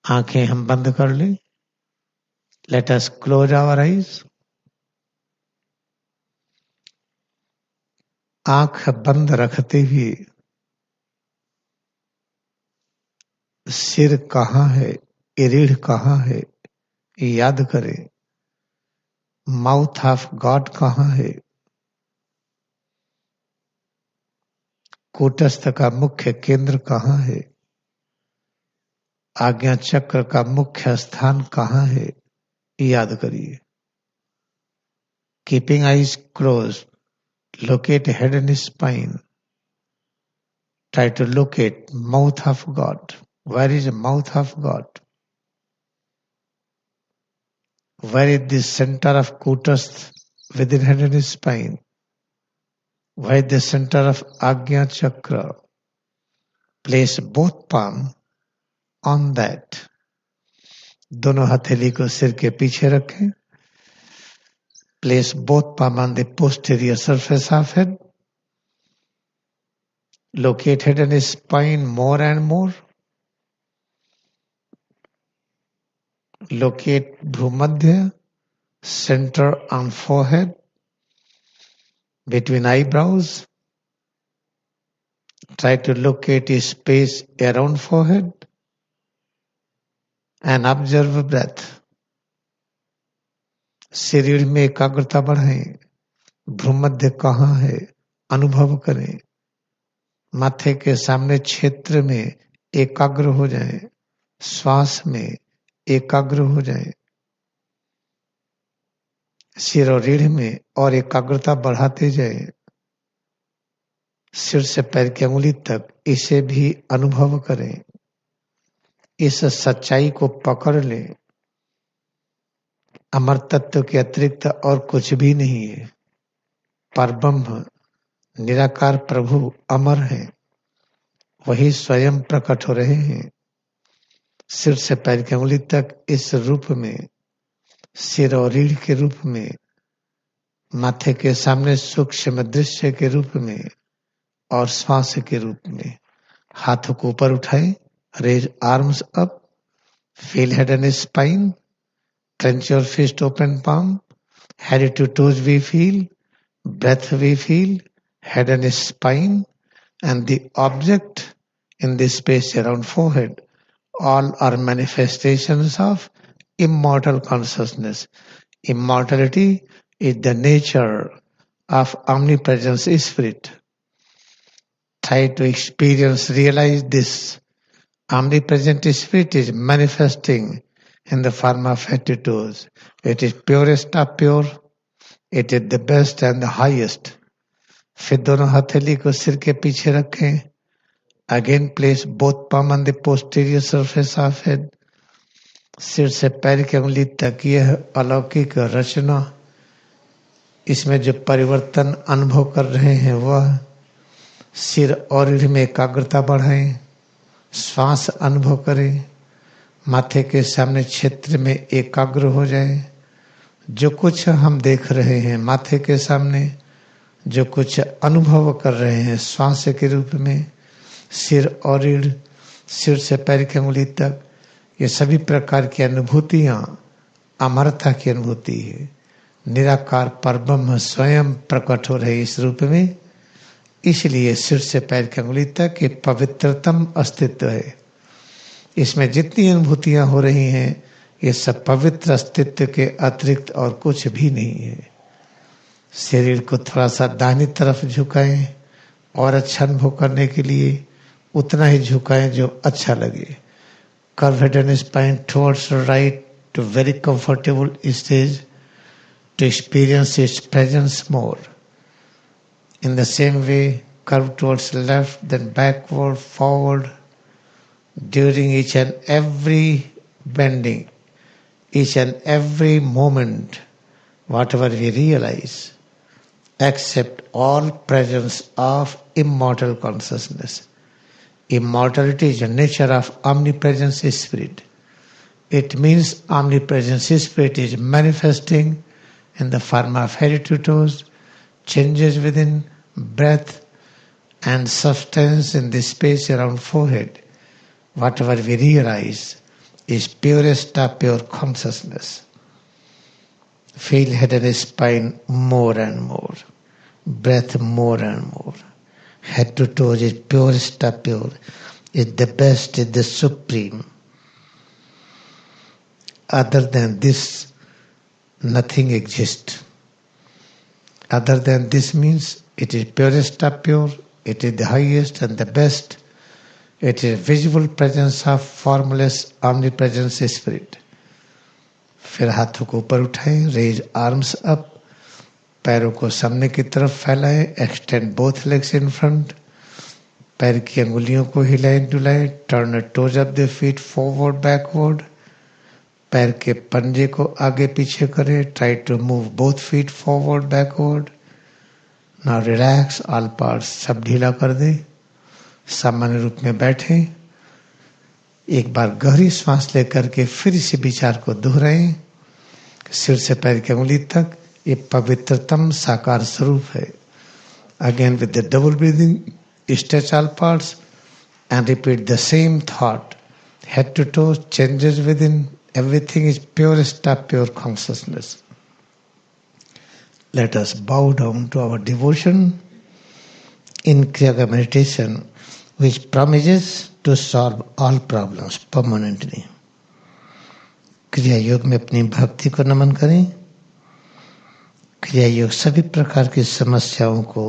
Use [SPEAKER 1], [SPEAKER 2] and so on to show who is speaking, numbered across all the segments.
[SPEAKER 1] आंखें हम बंद कर लें. Let us close our eyes. आंख बंद रखते हुए सिर कहाँ है, रीढ़ कहाँ है, याद करें. माउथ ऑफ गॉड कहाँ है, कूटस्थ का मुख्य केंद्र कहाँ है, आज्ञा चक्र का मुख्य स्थान कहाँ है, याद करिए. Keeping eyes close, locate head and spine. Try to locate mouth of God. Where is the mouth of God? Where is the center of Kutastha within head and spine? Where is the center of Agnya Chakra? Place both palms on that. दोनों हथेली को सिर के पीछे रखें. Place both palms on the posterior surface of head. Locate head and spine more and more. Locate Bhumadhya, center on forehead, between eyebrows. Try to locate a space around forehead and observe breath. शरीर में एकाग्रता बढ़ाएं. भ्रूमध्य कहाँ है, अनुभव करें. माथे के सामने क्षेत्र में एकाग्र हो जाएं. श्वास में एकाग्र हो जाएं. सिर और रीढ़ में और एकाग्रता बढ़ाते जाएं. सिर से पैर की अंगुली तक इसे भी अनुभव करें. इस सच्चाई को पकड़ लें. अमर तत्व के अतिरिक्त और कुछ भी नहीं है. परब्रह्म निराकार प्रभु अमर है. वही स्वयं प्रकट हो रहे हैं. सिर से पैर की अंगुली तक इस रूप में, सिर और रीढ़ के रूप में, माथे के सामने सूक्ष्म दृश्य के रूप में और श्वास के रूप में. हाथों को ऊपर उठाएं. Raise arms up. Feel head and spine. Clench your fist, open palm. Head to toes we feel. Breath we feel. Head and spine. And the object in this space around forehead. All are manifestations of immortal consciousness. Immortality is the nature of omnipresence spirit. Try to experience, realize this. Omnipresent spirit is manifesting in the form of attitudes. It is purest of pure. It is the best and the highest. फिर दोनों हथेली को सिर के पीछे रखें. Again place both palm on the posterior surface of head. सिर से पैर की अंगुली तक यह अलौकिक रचना, इसमें जो परिवर्तन अनुभव कर रहे हैं वह सिर और रीढ़ में एकाग्रता बढ़ाएं. श्वास अनुभव करें. माथे के सामने क्षेत्र में एकाग्र हो जाए. जो कुछ हम देख रहे हैं माथे के सामने, जो कुछ अनुभव कर रहे हैं श्वास के रूप में, सिर और रीढ़, सिर से पैर की अंगुली तक, ये सभी प्रकार की अनुभूतियां अमरता की अनुभूति है. निराकार परब्रह्म स्वयं प्रकट हो रहे इस रूप में. इसलिए सिर से पैर की अंगुली तक एक पवित्रतम अस्तित्व है. इसमें जितनी अनुभूतियां हो रही हैं ये सब पवित्र अस्तित्व के अतिरिक्त और कुछ भी नहीं है. शरीर को थोड़ा सा दाहिनी तरफ झुकाएं और अच्छा अनुभव करने के लिए उतना ही झुकाएं जो अच्छा लगे. Curve head and spine towards right to very comfortable stage to experience its presence more. In the same way, curve towards left, then backward, forward, during each and every bending, each and every moment, whatever we realize, accept all presence of immortal consciousness. Immortality is the nature of omnipresence spirit. It means omnipresence spirit is manifesting in the form of head to toes, changes within breath and substance in the space around forehead. Whatever we realize, is purest of pure consciousness. Feel head and spine more and more, breath more and more. Head to toes is purest of pure, is the best, is the supreme. Other than this, nothing exists. Other than this means it is purest of pure, it is the highest and the best. It is visible presence of formless omnipresence spirit. फिर हाथों को ऊपर उठाएं, raise arms up, पैरों को सामने की तरफ फैलाएं, extend both legs in front, पैर की अंगुलियों को हिलाएं डुलाएं, turn toes of the feet forward backward, पैर के पंजे को आगे पीछे करें, try to move both feet forward backward. Now relax all parts, सब ढीला कर दें, सामान्य रूप में बैठें. एक बार गहरी सांस लेकर के फिर इसी विचार को दोहराएं. सिर से पैर की अंगुली तक ये पवित्रतम साकार स्वरूप है. Again with the double breathing, stretch all parts and repeat the same thought. Head to toe, changes within, everything is purest of pure consciousness. Let us bow down to our devotion in Kriyayoga Meditation, which promises to solve all problems permanently. क्रिया योग में अपनी भक्ति को नमन करें. क्रिया योग सभी प्रकार की समस्याओं को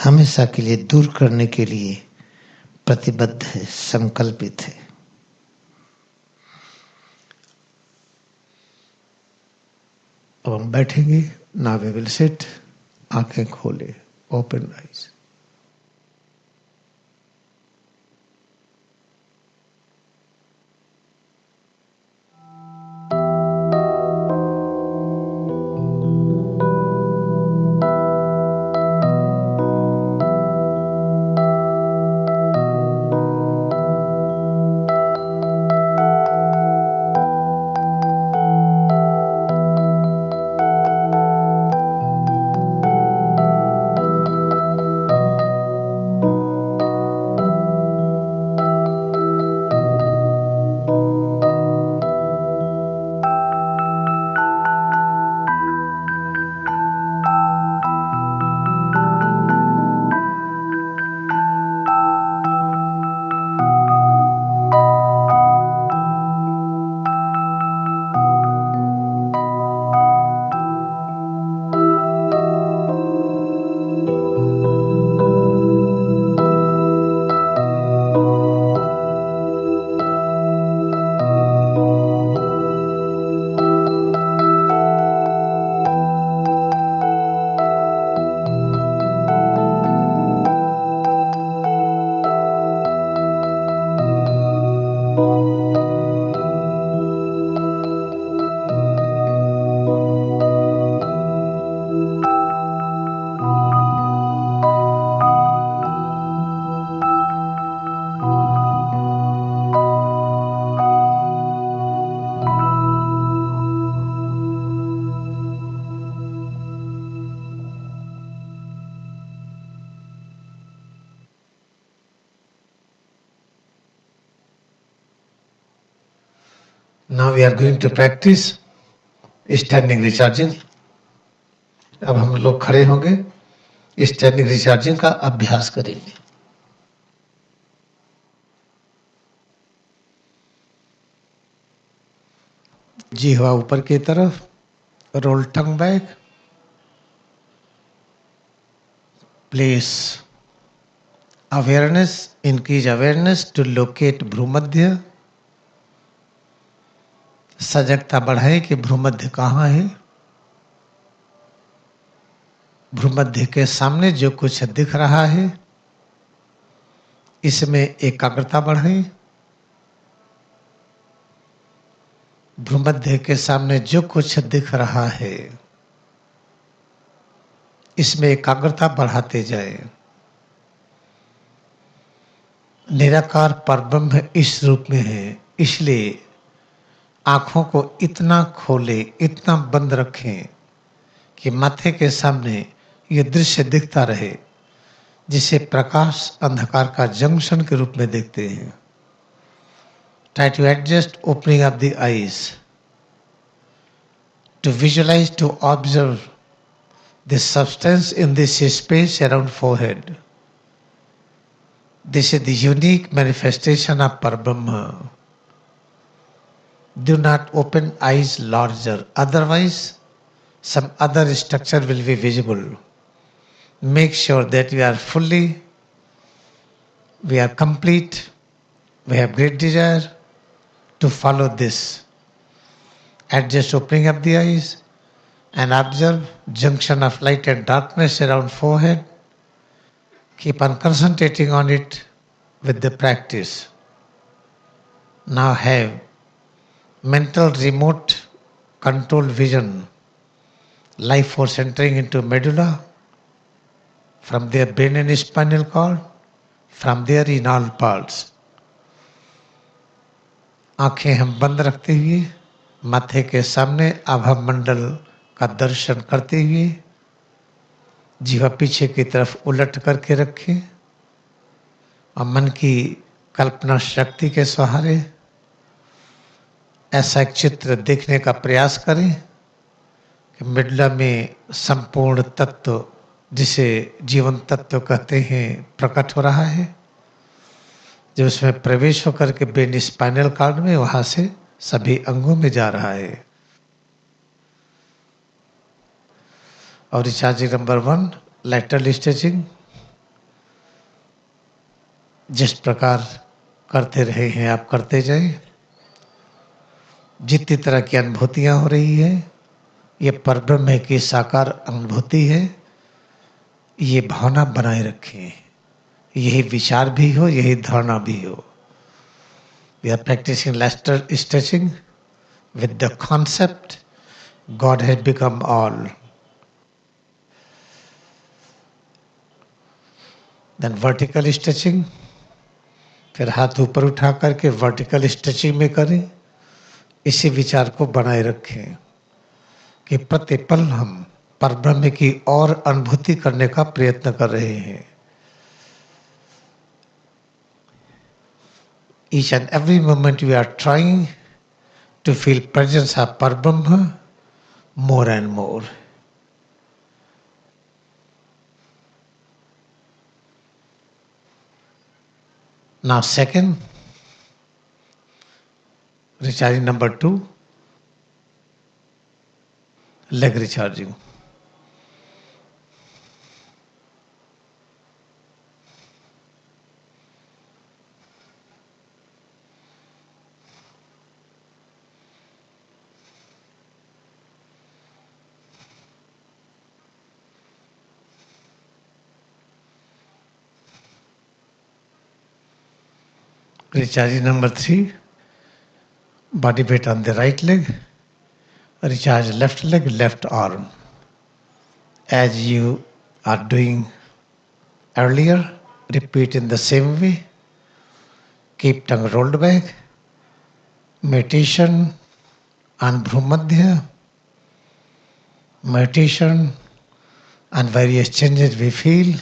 [SPEAKER 1] हमेशा के लिए दूर करने के लिए प्रतिबद्ध है, संकल्पित है. अब हम बैठेंगे. Now we will sit. आंखें खोले, open eyes. Now we are going to practice standing recharging. अब हम लोग खड़े होंगे, स्टैंडिंग रिचार्जिंग का अभ्यास करेंगे. जीवा ऊपर की तरफ, roll tongue back, place awareness, increase awareness to locate bhrumadhya. सजगता बढ़ाए कि भ्रूमध्य कहाँ है. भ्रूमध्य के सामने जो कुछ दिख रहा है इसमें एकाग्रता बढ़ाए. भ्रूमध्य के सामने जो कुछ दिख रहा है इसमें एकाग्रता बढ़ाते जाए. निराकार परब्रह्म इस रूप में है, इसलिए आंखों को इतना खोले, इतना बंद रखें कि माथे के सामने ये दृश्य दिखता रहे, जिसे प्रकाश अंधकार का जंक्शन के रूप में देखते हैं. Try to adjust opening up the eyes, to visualize, to observe the substance in this space around forehead. This is the unique manifestation of Parabrahma. Do not open eyes larger, otherwise some other structure will be visible. Make sure that we are complete, we have great desire to follow this. Adjust opening up the eyes and observe junction of light and darkness around forehead. Keep on concentrating on it with the practice. Now have mental remote control vision, life force entering into medulla, from their brain and spinal cord, from there in all parts. आंखें हम बंद रखते हुए माथे के सामने आभा मंडल का दर्शन करते हुए जीवा पीछे की तरफ उलट करके रखें और मन की कल्पना शक्ति के सहारे ऐसा एक चित्र देखने का प्रयास करें कि मिडला में संपूर्ण तत्व, जिसे जीवन तत्व कहते हैं, प्रकट हो रहा है। जब उसमें प्रवेश होकर के ब्रेन स्पाइनल कॉर्ड में वहां से सभी अंगों में जा रहा है। और रिचार्जिंग नंबर 1, लैटरल स्ट्रेचिंग। जिस प्रकार करते रहे हैं आप करते जाएं। जितनी तरह की अनुभूतियां हो रही है, ये परब्रह्म की साकार अनुभूति है, ये भावना बनाए रखें। यही विचार भी हो, यही धारणा भी हो। We are practicing lateral stretching with the concept God has become all. Then vertical stretching, फिर हाथ ऊपर उठा करके वर्टिकल स्ट्रेचिंग में करें। इसी विचार को बनाए रखें कि प्रतिपल हम परब्रह्म की और अनुभूति करने का प्रयत्न कर रहे हैं। Each and every moment we are trying to feel presence of Parabrahma more and more. Now second, recharging number 2, leg recharging. Recharging number 3, body weight on the right leg, recharge left leg, left arm. As you are doing earlier, repeat in the same way. Keep tongue rolled back. Meditation on Bhumadhya. Meditation on various changes we feel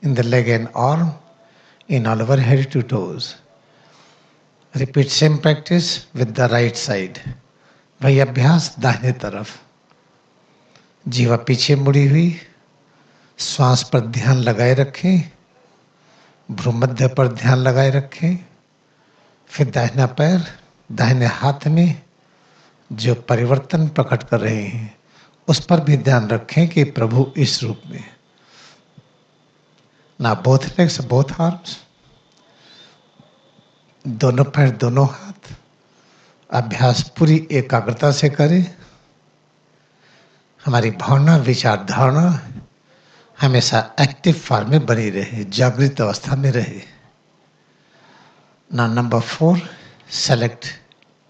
[SPEAKER 1] in the leg and arm, in all our head to toes. Repeat same practice with the right side. वही अभ्यास दाहिने तरफ। जीवा पीछे मुड़ी हुई, श्वास पर ध्यान लगाए रखें, भ्रूमध्य पर ध्यान लगाए रखें। फिर दाहिना पैर, दाहिने हाथ में जो परिवर्तन प्रकट कर रहे हैं उस पर भी ध्यान रखें कि प्रभु इस रूप में। ना बोथ लेग्स, बोथ आर्म्स, दोनों पैर, दोनों हाथ। अभ्यास पूरी एकाग्रता से करें। हमारी भावना, विचार, धारणा हमेशा एक्टिव फॉर्म में बनी रहे, जागृत अवस्था में रहे। Now number 4, select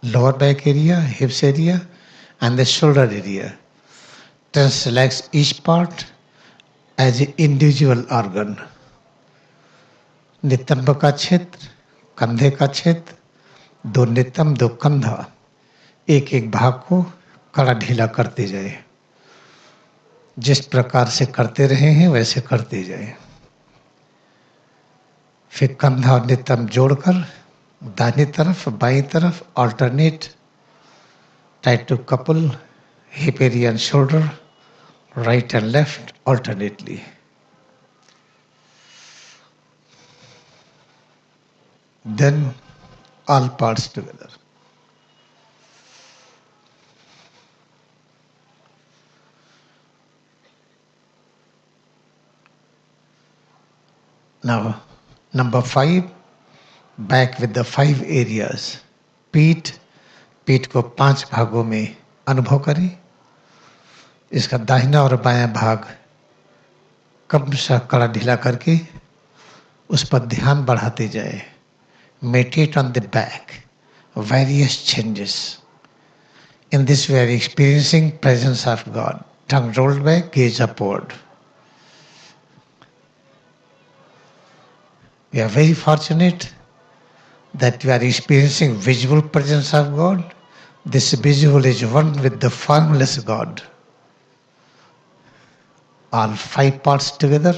[SPEAKER 1] lower back area, hips area and the shoulder area. Just relax each part as an individual organ. नितंब का क्षेत्र, कंधे का क्षेत्र, 2 नितंब 2 कंधा, एक एक भाग को कड़ा ढीला करते जाए। जिस प्रकार से करते रहे हैं वैसे करते जाए। फिर कंधा और नितंब जोड़कर दाहिनी तरफ, बाईं तरफ, alternate. Try to couple hip area and shoulder, right and left alternately. Then all parts together. Now, number 5, back with the 5 areas. पीठ को 5 भागों में अनुभव करें. इसका दाहिना और बायां भाग क्रमशः कड़ा ढीला करके उस पर ध्यान बढ़ाते जाए. Meditate on the back, various changes. In this we are experiencing presence of God. Tongue rolled back, gaze upward. We are very fortunate that we are experiencing visual presence of God. This visual is one with the formless God. All 5 parts together.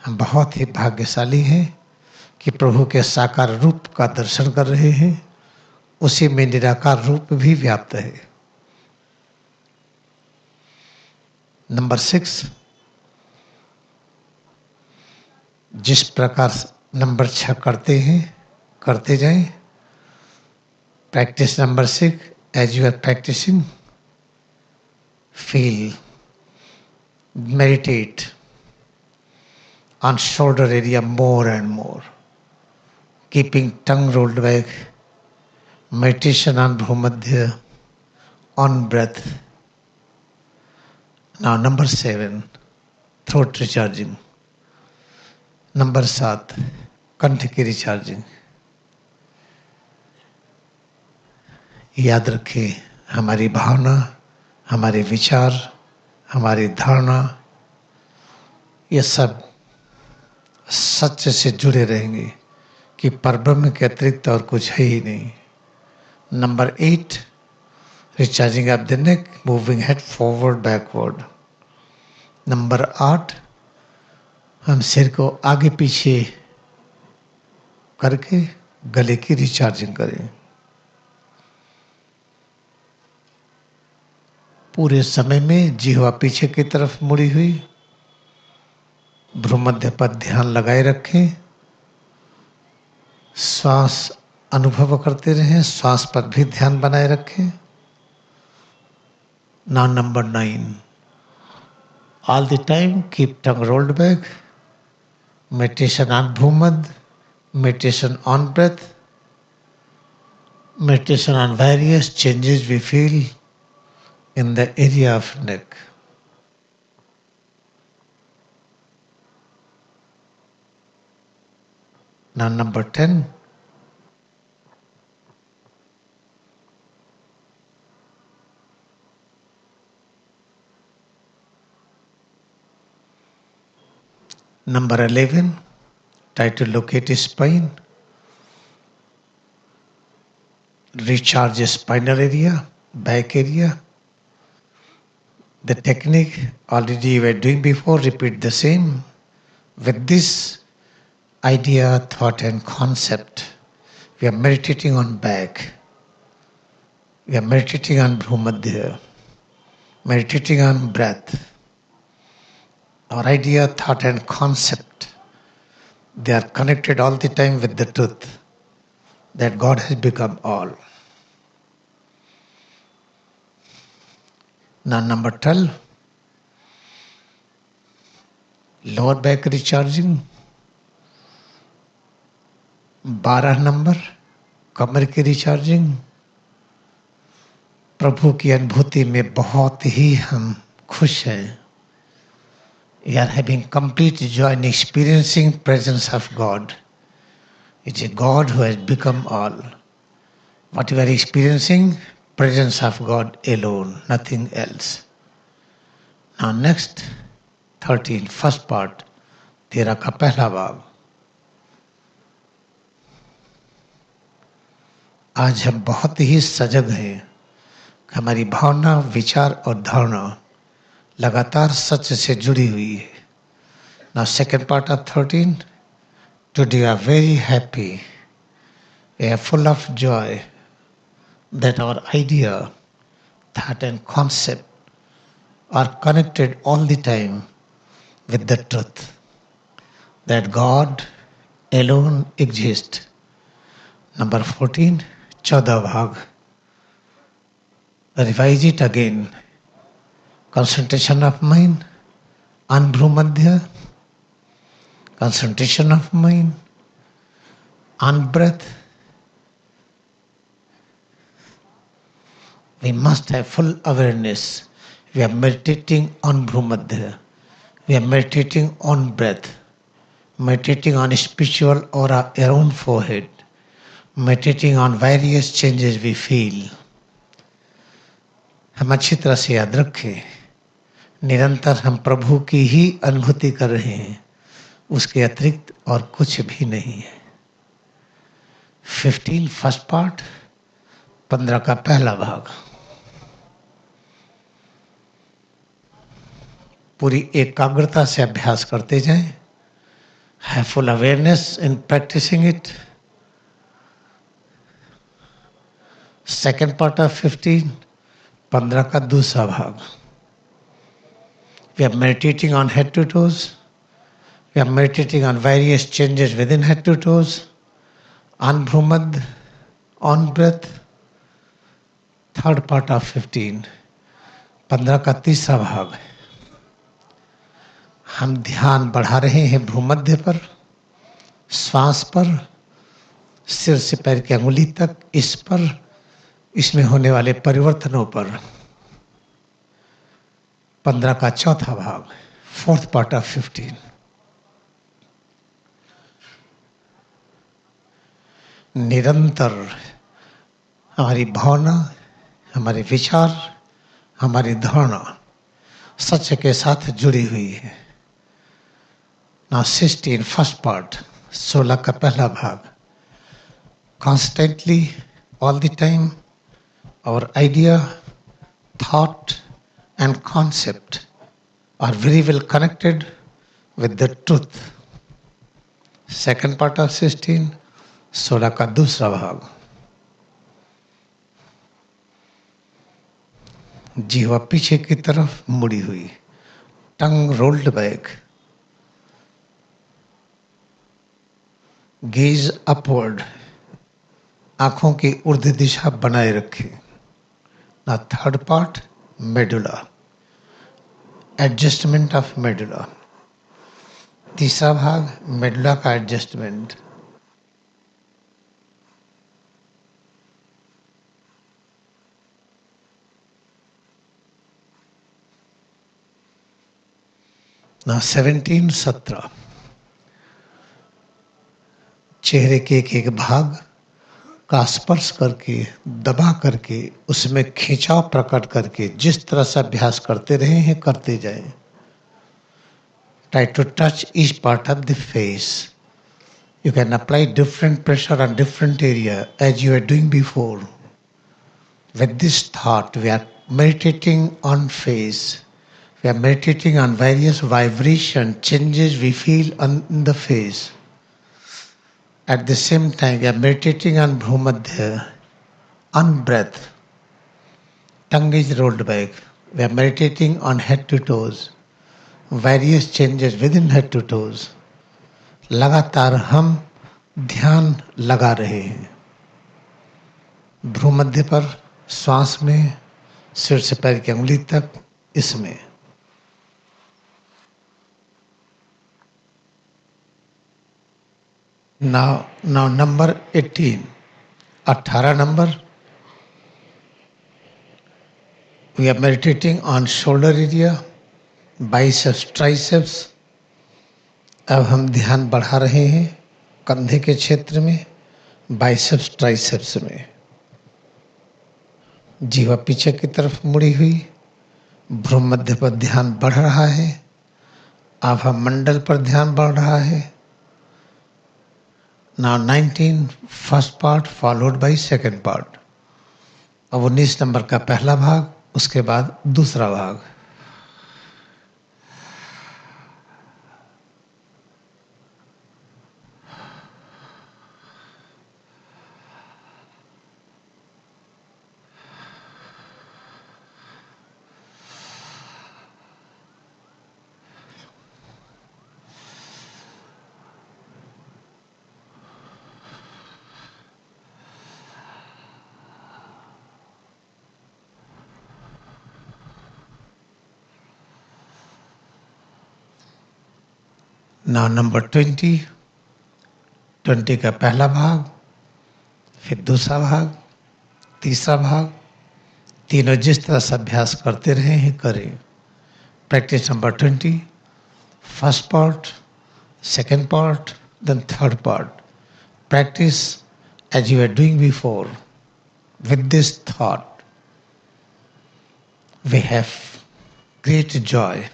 [SPEAKER 1] हम बहुत ही भाग्यशाली हैं कि प्रभु के साकार रूप का दर्शन कर रहे हैं. उसी में निराकार रूप भी व्याप्त है. नंबर 6, जिस प्रकार नंबर 6 करते हैं करते जाएं. Practice number 6, as you are practising, feel, meditate on shoulder area more and more, keeping tongue rolled back. Meditation on Bhumadhya, on breath. Now number 7, throat recharging. Number 7, कंठ की रिचार्जिंग. याद रखें, हमारी भावना, हमारे विचार, हमारी धारणा, ये सब सत्य से जुड़े रहेंगे कि परब्रह्म के अतिरिक्त और कुछ है ही नहीं. Number 8, recharging of the neck, moving head forward backward. Number 8, हम सिर को आगे पीछे करके गले की रिचार्जिंग करें. पूरे समय में जिह्वा पीछे की तरफ मुड़ी हुई, भ्रूमध्य पर ध्यान लगाए रखें. श्वास अनुभव करते रहें, श्वास पर भी ध्यान बनाए रखें. Now number 9, all the time keep tongue rolled back. Meditation on Bhumad, meditation on breath, meditation on various changes we feel in the area of neck. Now number 10, number 11, try to locate his spine, recharge his spinal area, back area. The technique already you were doing before, repeat the same. With this idea, thought and concept, we are meditating on back. We are meditating on Bhumadhya, meditating on breath. Our idea, thought and concept, they are connected all the time with the truth that God has become all. Now number 12, lower back recharging. 12 number, कमर की recharging. प्रभु की अनुभूति में बहुत ही हम खुश हैं. We are having complete joy in experiencing presence of God. It's a God who has become all. What we are experiencing, presence of God alone, nothing else. Now next 13, first part, 13 का पहला भाग. आज हम बहुत ही सजग हैं. हमारी भावना, विचार और धारणा लगातार सत्य से जुड़ी हुई है. Now second part of 13, today we are very happy We are full of joy that our idea, thought and concept are connected all the time with the truth that God alone exists. Number 14, Chaudah Bhag. Revise it again. Concentration of mind, Anbhumadhya, concentration of mind, on breath. We must have full awareness. We are meditating on Bhumadhya. We are meditating on breath. Meditating on spiritual aura around forehead. Meditating on various changes we feel. हम अच्छी तरह से याद रखें, निरंतर हम प्रभु की ही अनुभूति कर रहे हैं, उसके अतिरिक्त और कुछ भी नहीं है। 15 फर्स्ट पार्ट, 15 का पहला भाग। पूरी एकाग्रता से अभ्यास करते जाएं। Have full awareness in practising it. Second part of 15 का दूसरा भाग। We are meditating on head to toes. We are meditating on various changes within head to toes, on Bhumad, on breath. Third part of 15 का तीसरा भाग। हम ध्यान बढ़ा रहे हैं भूमध्य पर, श्वास पर, सिर से पैर की अंगुली तक, इस पर, इसमें होने वाले परिवर्तनों पर। 15 का चौथा भाग, फोर्थ पार्ट ऑफ 15। निरंतर हमारी भावना, हमारे विचार, हमारी धारणा सत्य के साथ जुड़ी हुई है। Now 16 फर्स्ट पार्ट, 16 का पहला भाग। Constantly, all the time, our idea, thought and concept are very well connected with the truth. Second part of 16, 16 का दूसरा भाग। जीवा पीछे की तरफ मुड़ी हुई, टंग रोल्ड बैक, गेज अपवर्ड, आंखों की ऊर्ध्व दिशा बनाए रखे। ना third part, medulla, adjustment of medulla. तीसरा भाग, मेडुला का एडजस्टमेंट। ना 17, 17 चेहरे के एक भाग का स्पर्श करके, दबा करके, उसमें खिंचाव प्रकट करके जिस तरह से अभ्यास करते रहे हैं करते जाएं। Try to touch each part of the face. You can apply different pressure on different area as you were doing before. With this thought, we are meditating on face. We are meditating on various vibration changes we feel on the face. At the same time, we are meditating on Bhumadhya, on breath. Tongue is rolled back. We are meditating on head to toes. Various changes within head to toes. लगातार हम ध्यान लगा रहे हैं भ्रूमध्य पर, श्वास में, सिर से पैर की अंगुली तक, इसमें। Now number 18, 18 number. We are meditating on shoulder area, biceps, triceps। अब हम ध्यान बढ़ा रहे हैं कंधे के क्षेत्र में, बाइसेप्स, ट्राइसेप्स में। जीवा पीछे की तरफ मुड़ी हुई, भ्रूमध्य पर ध्यान बढ़ रहा है, आभा मंडल पर ध्यान बढ़ रहा है। Now 19 first part followed by second part. अब 19 नंबर का पहला भाग, उसके बाद दूसरा भाग। नाउ नंबर 20 का पहला भाग, फिर दूसरा भाग, तीसरा भाग, तीनों जिस तरह से अभ्यास करते रहे हैं करें। Practice number 20, first part, second part, then third part. Practice as you were doing before. With this thought, we have great joy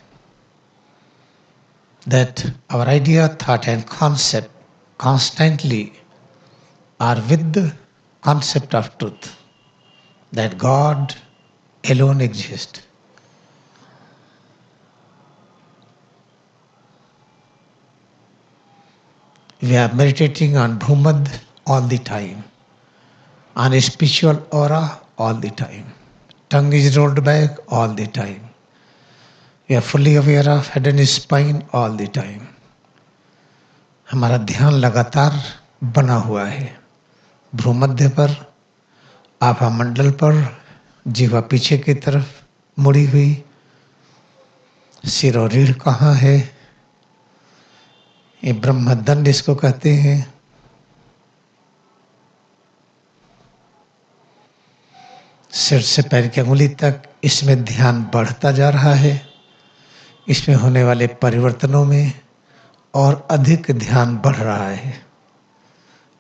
[SPEAKER 1] that our idea, thought and concept constantly are with the concept of truth, that God alone exists. We are meditating on Bhumad all the time, on a spiritual aura all the time. Tongue is rolled back all the time. We are fully aware of head and spine all the time. हमारा ध्यान लगातार बना हुआ है भ्रूमध्य पर, आभा मंडल पर, जीवा पीछे की तरफ मुड़ी हुई, सिर और रीढ़ कहाँ है, ये ब्रह्मदंड इसको कहते हैं। सिर से पैर की अंगुली तक इसमें ध्यान बढ़ता जा रहा है। इसमें होने वाले परिवर्तनों में और अधिक ध्यान बढ़ रहा है।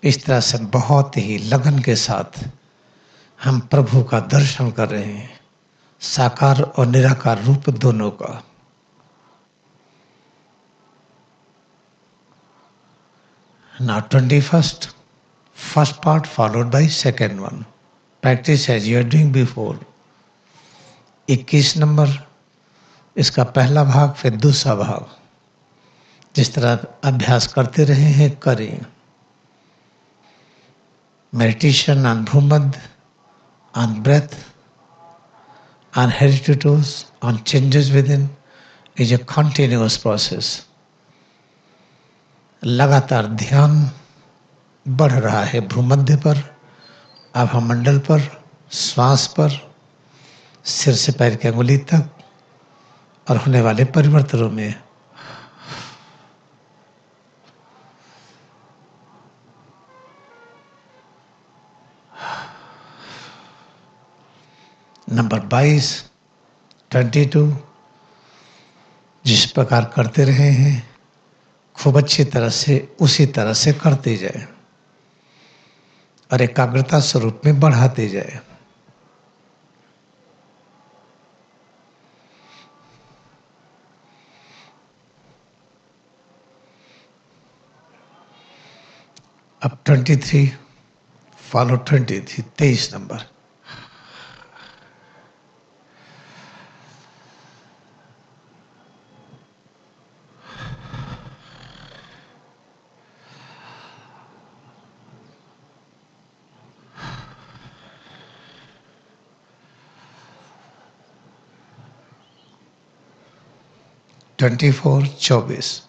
[SPEAKER 1] इस तरह से बहुत ही लगन के साथ हम प्रभु का दर्शन कर रहे हैं, साकार और निराकार रूप दोनों का। Now 21st, first part followed by second one. Practice as you are doing before. 21 number, इसका पहला भाग फिर दूसरा भाग, जिस तरह अभ्यास करते रहे हैं करें। Meditation on Bhumad, on breath, on heritages, on changes within is a continuous process. लगातार ध्यान बढ़ रहा है भ्रूमध्य पर, आभा मंडल पर, श्वास पर, सिर से पैर की अंगुली तक और होने वाले परिवर्तनों में। नंबर 22, 22 जिस प्रकार करते रहे हैं खूब अच्छी तरह से उसी तरह से करते जाए और एकाग्रता स्वरूप में बढ़ाते जाए। अब 23 फॉलो 23, 23 नंबर। ट्वेंटी 24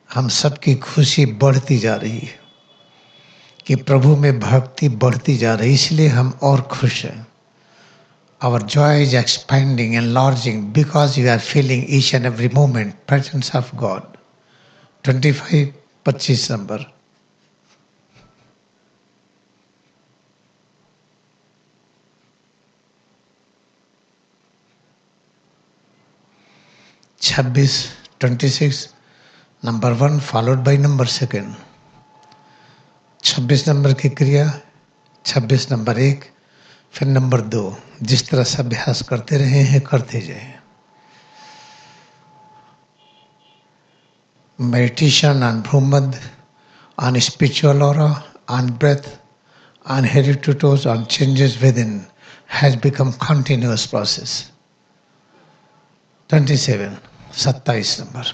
[SPEAKER 1] हम सबकी खुशी बढ़ती जा रही है कि प्रभु में भक्ति बढ़ती जा रही है, इसलिए हम और खुश हैं। Our joy is expanding, enlarging because you are feeling each and every moment presence of God. 25, 25 number. छब्बीस 26 number 1 followed by number 2। 26 number की क्रिया, 26 नंबर 1, फिर नंबर 2, जिस तरह से अभ्यास करते रहे हैं करते जाए। Meditation on bhrumadhya, on spiritual aura, on breath, on heritages, on changes within has become continuous process. 27, 27 number.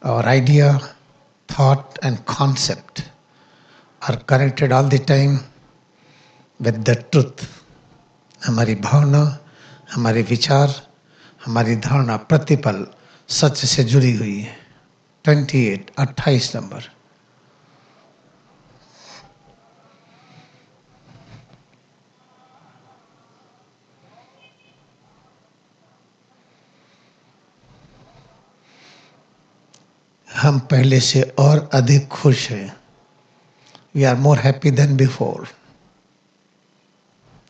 [SPEAKER 1] Our idea, thought and concept are connected all the time with the truth. हमारी भावना, हमारे विचार, हमारी धारणा प्रतिपल सच से जुड़ी हुई है। 28, 28 नंबर। हम पहले से और अधिक खुश हैं. We are more happy than before.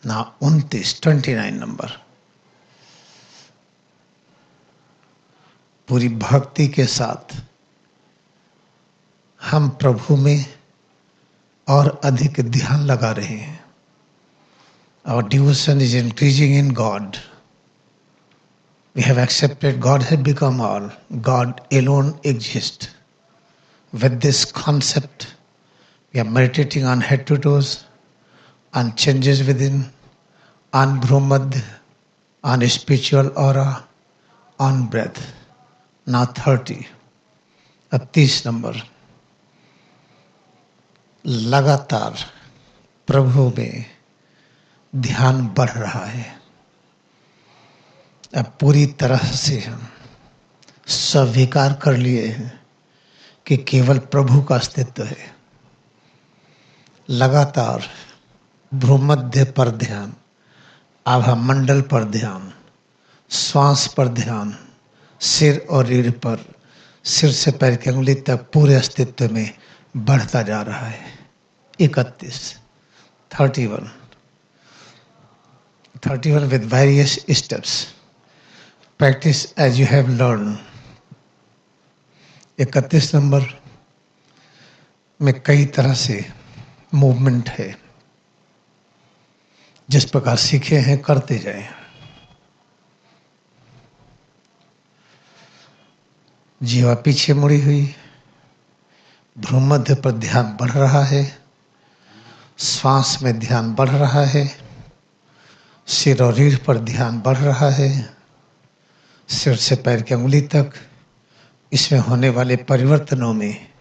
[SPEAKER 1] Now 29 number. पूरी भक्ति के साथ हम प्रभु में और अधिक ध्यान लगा रहे हैं. Our devotion is increasing in God. We have accepted God has become all. God alone exists. With this concept, we are meditating on head to toes, on changes within, on Brahmad, on spiritual aura, on breath. Now 30. अब 30 number. लगातार प्रभु में ध्यान बढ़ रहा है. अब पूरी तरह से हम स्वीकार कर लिए हैं कि केवल प्रभु का अस्तित्व है. लगातार भ्रूमध्य पर ध्यान, आभा मंडल पर ध्यान, श्वास पर ध्यान, सिर और रीढ़ पर, सिर से पैर की अंगुली तक पूरे अस्तित्व में बढ़ता जा रहा है. 31 with various steps. Practice as you have learned. 31 number में कई तरह से मूवमेंट है. जिस प्रकार सीखे हैं करते जाएं. जीवा पीछे मुड़ी हुई, भ्रूमध्य पर ध्यान बढ़ रहा है, श्वास में ध्यान बढ़ रहा है, सिर और रीढ़ पर ध्यान बढ़ रहा है, सिर से पैर की अंगुली तक. इसमें होने वाले परिवर्तनों में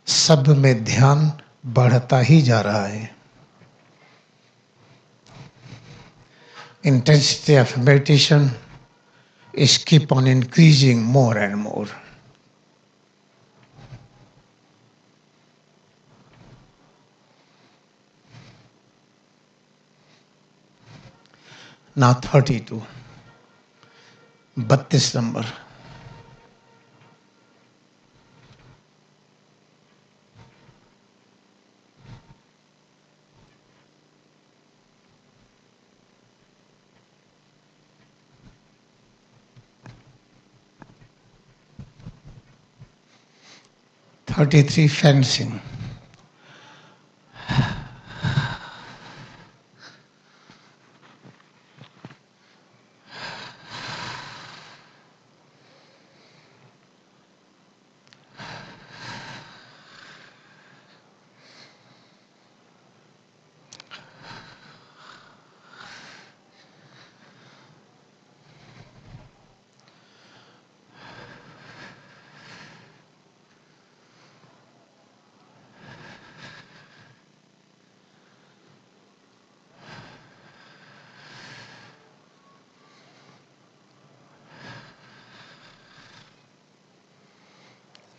[SPEAKER 1] सब में ध्यान बढ़ता ही जा रहा है. Intensity of meditation is keep on increasing more and more. Now 32. 32 number. (33) fencing.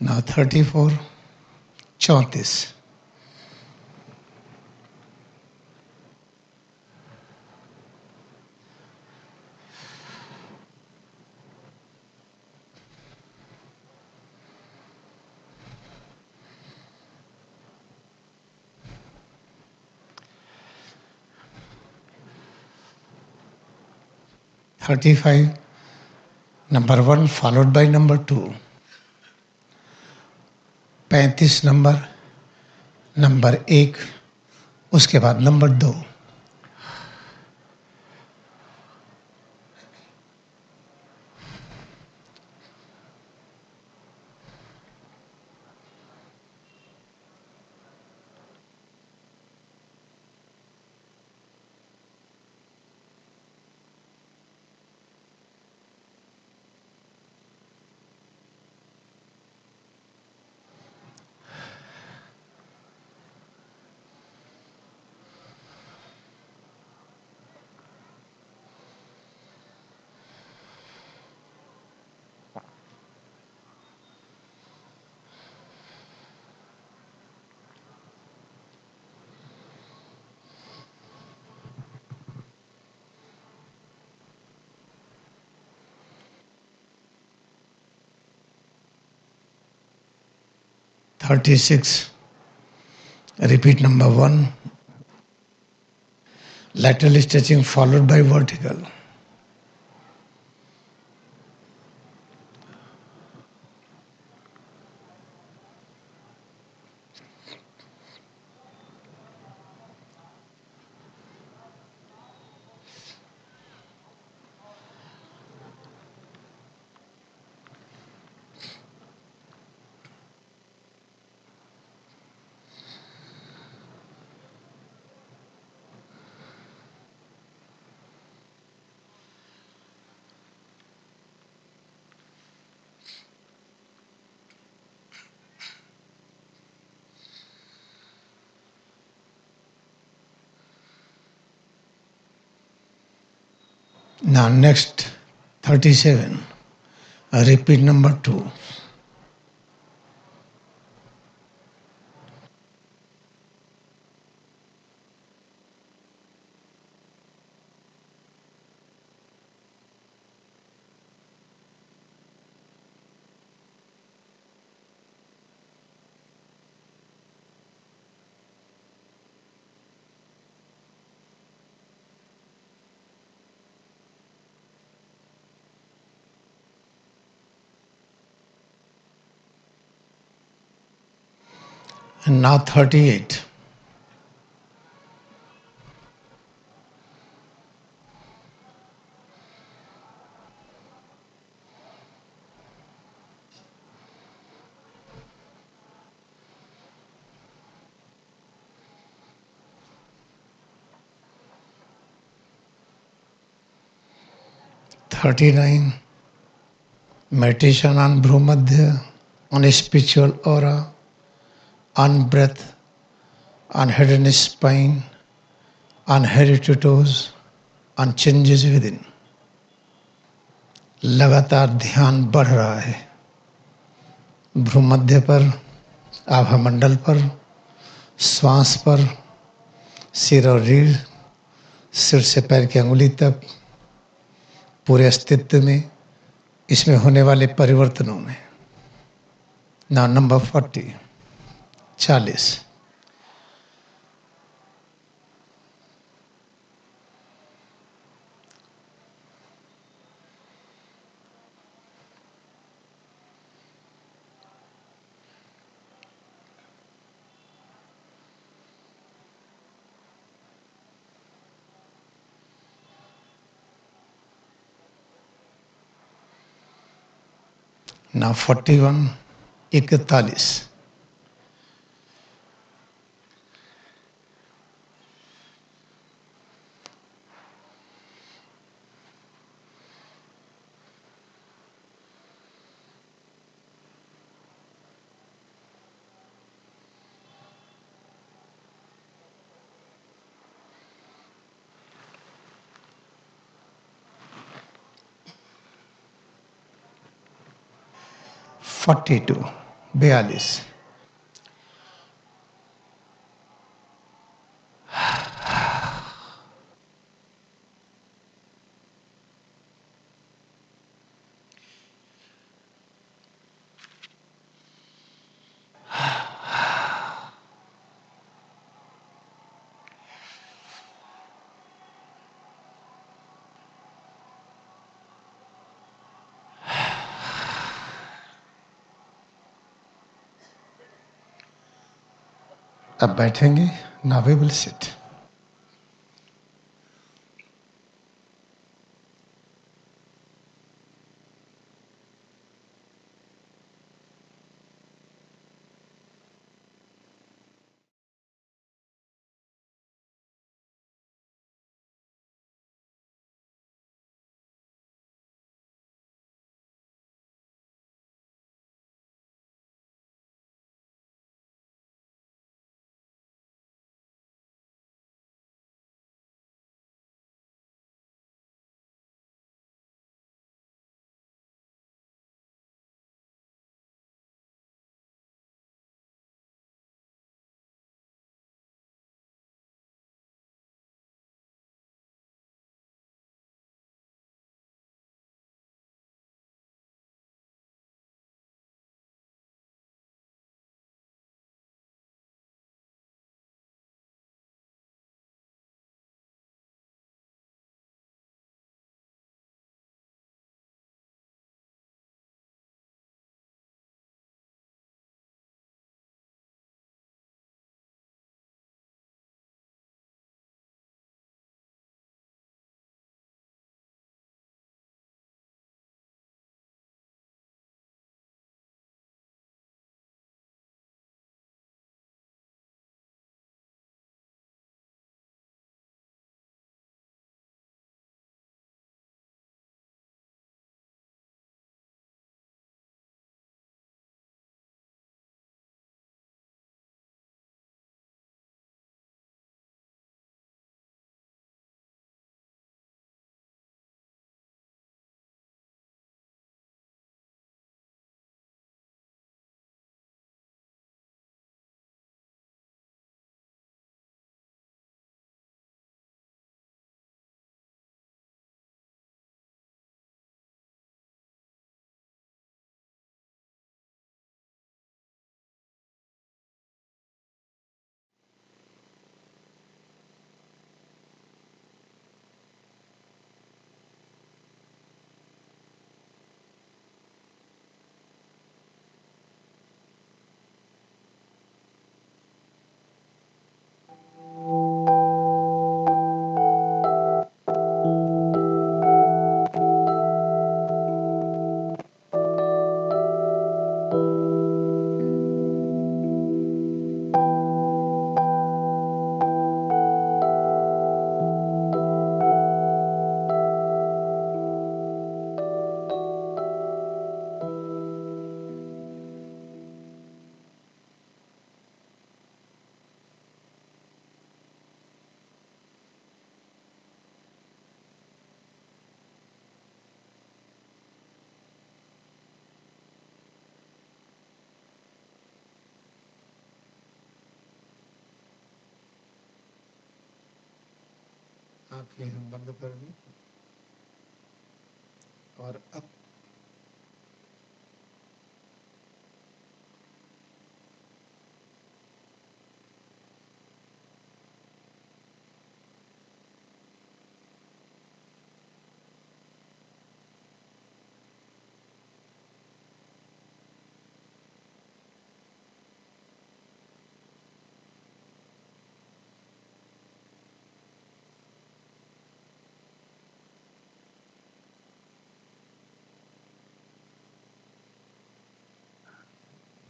[SPEAKER 1] Now 34. 34. 35. Number 1 followed by number 2. 35 number, number 1, उसके बाद number 2. 36. Repeat number 1. Lateral stretching followed by vertical. Now next 37. Repeat number 2. And now 38. Meditation on Bhrumadhya, on spiritual aura, on breath, on head and spine, on head to toes, on changes within. लगातार ध्यान बढ़ रहा है भ्रूमध्य पर, आभा मंडल पर, श्वास पर, सिर और रीढ़, सिर से पैर की अंगुली तक, पूरे अस्तित्व में, इसमें होने वाले परिवर्तनों में. Now number 40. 40. Now 41. 41. Forty-two. 42. अब बैठेंगे. Now we will sit. आंखें हम बंद कर दें और अब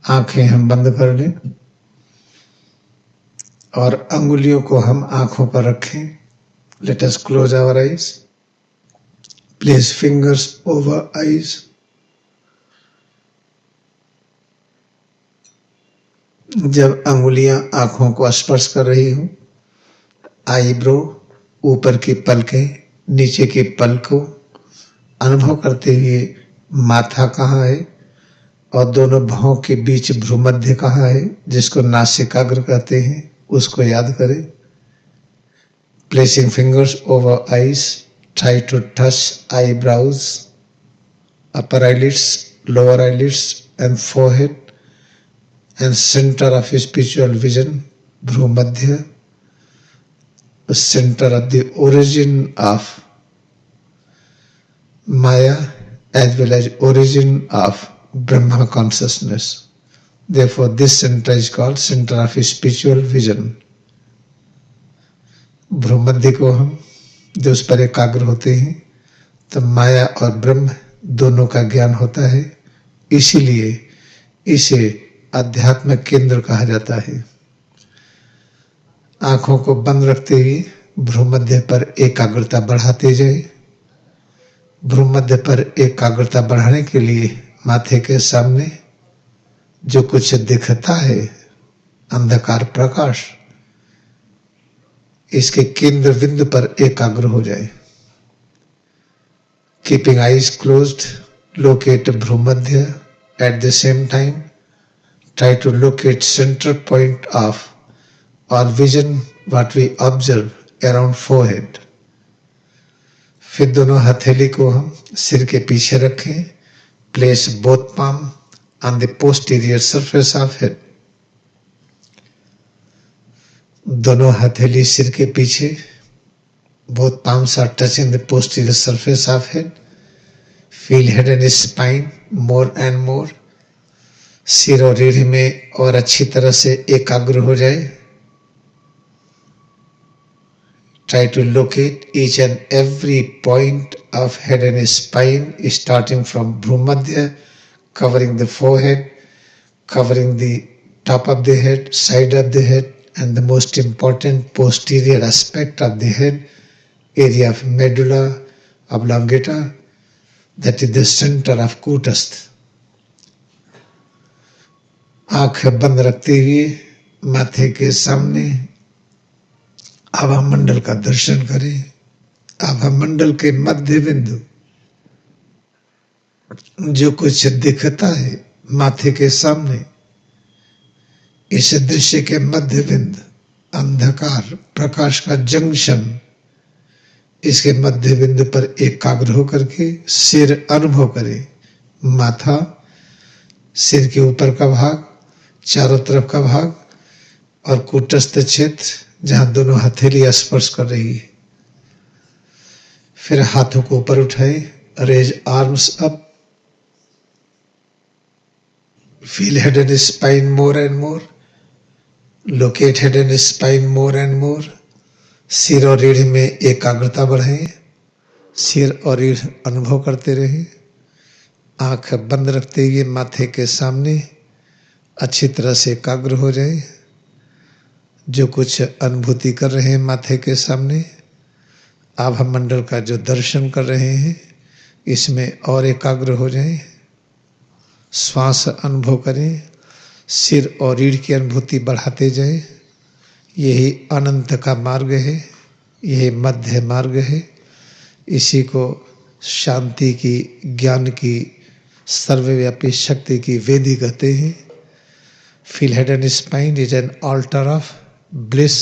[SPEAKER 1] आंखें हम बंद कर लें और अंगुलियों को हम आंखों पर रखें। Let us close our eyes. Place fingers over eyes. जब अंगुलियां आंखों को स्पर्श कर रही हो, आईब्रो, ऊपर की पलकें, नीचे की पलकों अनुभव करते हुए माथा कहाँ है और दोनों भौं के बीच भ्रूमध्य कहाँ है, जिसको नासिकाग्र कहते हैं, उसको याद करें। Placing fingers over eyes, try to touch eyebrows, upper eyelids, lower eyelids and forehead and center of spiritual vision, Bhrumadhya, the center of the origin of Maya as well as origin of Brahma consciousness. Therefore, this center is called center of spiritual vision. भ्रूमध्य को हम जो उस पर एकाग्र होते हैं तो माया और ब्रह्म दोनों का ज्ञान होता है, इसीलिए इसे आध्यात्मिक केंद्र कहा जाता है। आंखों को बंद रखते हुए भ्रूमध्य पर एकाग्रता बढ़ाते जाए। भ्रूमध्य पर एकाग्रता बढ़ाने के लिए माथे के सामने जो कुछ दिखता है, अंधकार प्रकाश, इसके केंद्र बिंदु पर एकाग्र हो जाए। Keeping eyes closed, locate bhrumadhya at the same time try to locate center point of or vision what we observe around forehead. फिर दोनों हथेली को हम सिर के पीछे रखें। Place both palm on the posterior surface of head. दोनों हथेली सिर के पीछे, both palms are touching the posterior surface of head. Feel head and spine more and more. सिर और रीढ़ में और अच्छी तरह से एकाग्र हो जाए। Try to locate each and every point of head and spine, starting from Bhrumadhya, covering the forehead, covering the top of the head, side of the head, and the most important posterior aspect of the head, area of medulla oblongata, that is the center of Kutastha. आंख बंद रखते हुए माथे के सामने आभा मंडल का दर्शन करें। आभा मंडल के मध्य बिंदु जो कुछ दिखता है माथे के सामने, इस दृश्य के मध्य बिंदु अंधकार प्रकाश का जंक्शन, इसके मध्य बिंदु पर एकाग्र होकर के सिर अनुभव करें। माथा, सिर के ऊपर का भाग, चारों तरफ का भाग और कूटस्थ क्षेत्र जहां दोनों हथेली स्पर्श कर रही है। फिर हाथों को ऊपर उठाए, raise arms up, feel head and spine more and more, locate head and spine more and more. सिर और रीढ़ में एकाग्रता बढ़ाएं, सिर और रीढ़ अनुभव करते रहें। आंख बंद रखते हुए माथे के सामने अच्छी तरह से एकाग्र हो जाए। जो कुछ अनुभूति कर रहे हैं माथे के सामने, आभा मंडल का जो दर्शन कर रहे हैं, इसमें और एकाग्र हो जाएं। श्वास अनुभव करें, सिर और रीढ़ की अनुभूति बढ़ाते जाएं। यही अनंत का मार्ग है, यही मध्य मार्ग है। इसी को शांति की, ज्ञान की, सर्वव्यापी शक्ति की वेदी कहते हैं। Feel head and spine is an altar of bliss,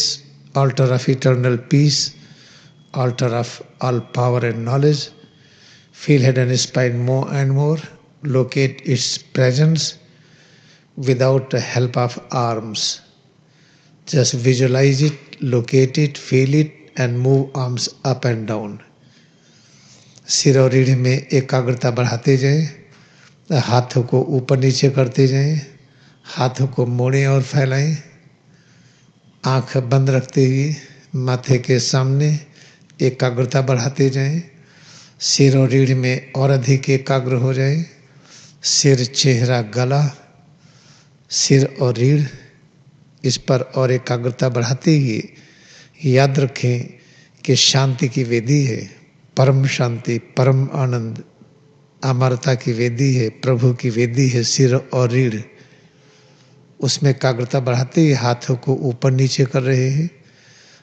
[SPEAKER 1] altar of eternal peace, altar of all power and knowledge. Feel head and spine more and more. Locate its presence without the help of arms. Just visualize it, locate it, feel it and move arms up and down. सिर और रीढ़ में एकाग्रता बढ़ाते जाएं, हाथों को ऊपर नीचे करते जाएं, हाथों को मोड़ें और फैलाएं, आंख बंद रखते हुए माथे के सामने एकाग्रता बढ़ाते जाएं, सिर और रीढ़ में और अधिक एकाग्र हो जाए, सिर, चेहरा, गला, सिर और रीढ़, इस पर और एकाग्रता बढ़ाते हुए याद रखें कि शांति की वेदी है, परम शांति, परम आनंद, अमरता की वेदी है, प्रभु की वेदी है सिर और रीढ़। उसमें एकाग्रता बढ़ाते हुए हाथों को ऊपर नीचे कर रहे हैं,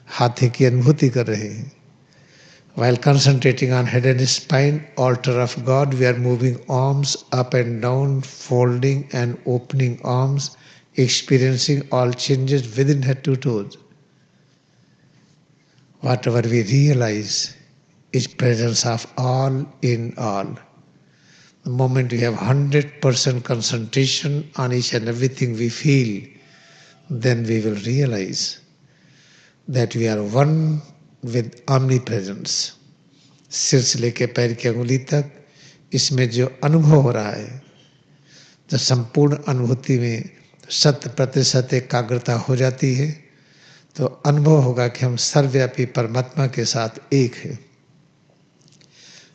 [SPEAKER 1] हाथी की अनुभूति कर रहे हैं। While concentrating on head and spine, altar of God, we are moving arms up and down, folding and opening arms, experiencing all changes within head to toes. Whatever we realize is presence of all in all. The moment we have 100% concentration on each and everything we feel, then we will realize that we are one with omnipresence. सिर से लेकर पैर की अंगुली तक इसमें जो अनुभव हो रहा है, जब संपूर्ण अनुभूति में 100% एकाग्रता हो जाती है तो अनुभव होगा कि हम सर्वव्यापी परमात्मा के साथ एक है।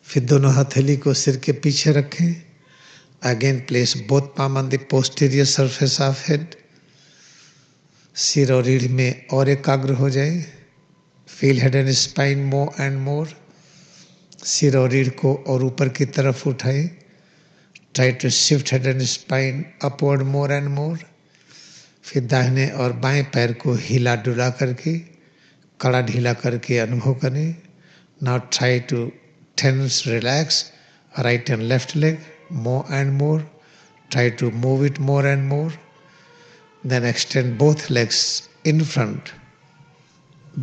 [SPEAKER 1] फिर दोनों हथेली को सिर के पीछे रखें। Again place both palm on the posterior surface of head. सिर और रीढ़ में और एकाग्र हो जाए। Feel head and spine more and more. सिर और रीढ़ को और ऊपर की तरफ उठाएं। Try to shift head and spine upward more and more. फिर दाहिने और बाएं पैर को हिला डुला करके, कड़ा ढीला करके अनुभव करें। Now try to tense, relax, right and left leg more and more. Try to move it more and more. Then extend both legs in front.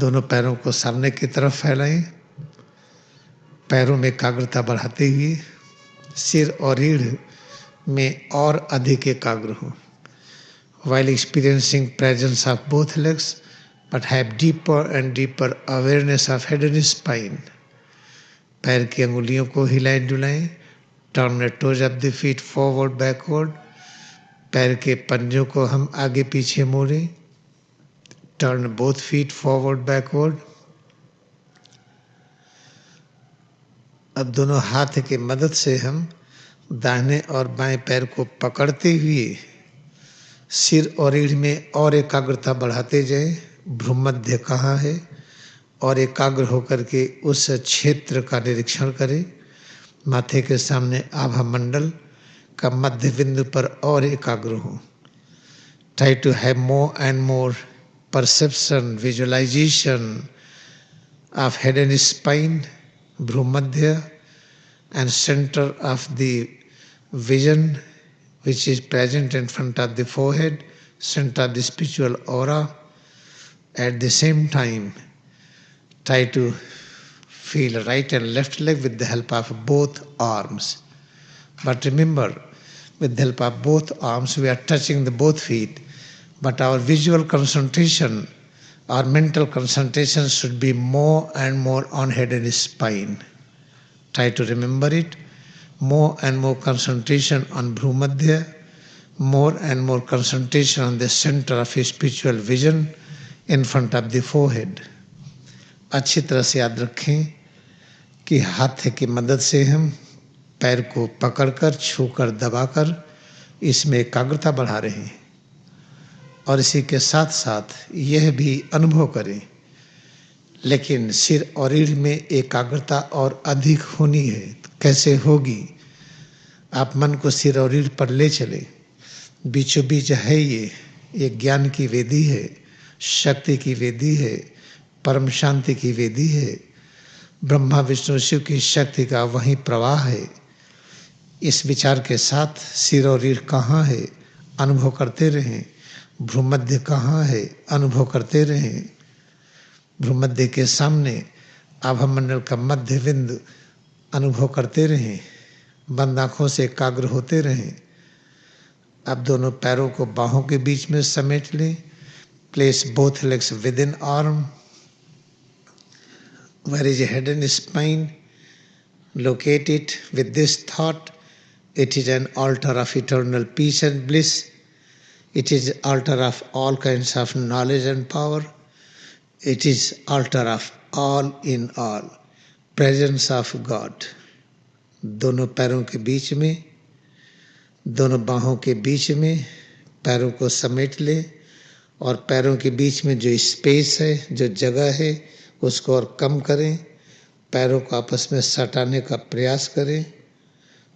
[SPEAKER 1] दोनों पैरों को सामने की तरफ फैलाएं। पैरों में एकाग्रता बढ़ाते हुए सिर और रीढ़ में और अधिक एकाग्र हो। While experiencing presence of both legs, but have deeper and deeper awareness of head and spine. पैर की अंगुलियों को हिलाएं डुलाएं। Turn the toes of the feet forward backward. पैर के पंजों को हम आगे पीछे मोड़ें। Turn both feet forward backward. अब दोनों हाथ की मदद से हम दाहिने और बाएं पैर को पकड़ते हुए सिर और रीढ़ में और एकाग्रता बढ़ाते जाएं। भ्रूमध्य कहाँ है और एकाग्र होकर के उस क्षेत्र का निरीक्षण करें। माथे के सामने आभा मंडल का मध्य बिंदु पर और एकाग्र हो। Try to have more and more perception, visualisation of head and spine, bhrumadhya and centre of the vision which is present in front of the forehead, center of the spiritual aura. At the same time, try to feel right and left leg with the help of both arms. But remember, with the help of both arms, we are touching the both feet. But our visual concentration, our mental concentration should be more and more on head and spine. Try to remember it. More and more concentration on Bhrumadhya, more and more concentration on the center of his spiritual vision in front of the forehead. अच्छी तरह से याद रखें कि हाथ की मदद से हम पैर को पकड़कर, छूकर, दबाकर इसमें एकाग्रता बढ़ा रहे हैं और इसी के साथ साथ यह भी अनुभव करें, लेकिन सिर और रीढ़ में एकाग्रता और अधिक होनी है। कैसे होगी? आप मन को सिर और रीढ़ पर ले चले। बीचों बीच है ये ज्ञान की वेदी है, शक्ति की वेदी है, परम शांति की वेदी है। ब्रह्मा विष्णु शिव की शक्ति का वही प्रवाह है। इस विचार के साथ सिर और रीढ़ कहाँ है, अनुभव करते रहें। भ्रूमध्य कहाँ है, अनुभव करते रहें। भ्रूमध्य के सामने आभामंडल का मध्य बिंदु अनुभव करते रहें, बंद आंखों से एकाग्र होते रहें। अब दोनों पैरों को बाहों के बीच में समेट लें। Place both legs with in arm. Where is your head and spine? Locate it with this thought. It is an altar of eternal peace and bliss. It is altar of all kinds of knowledge and power. It is altar of all in all. Presence of God. दोनों पैरों के बीच में, दोनों बाहों के बीच में पैरों को समेट ले और पैरों के बीच में जो स्पेस है, जो जगह है, उसको और कम करें। पैरों को आपस में सटाने का प्रयास करें।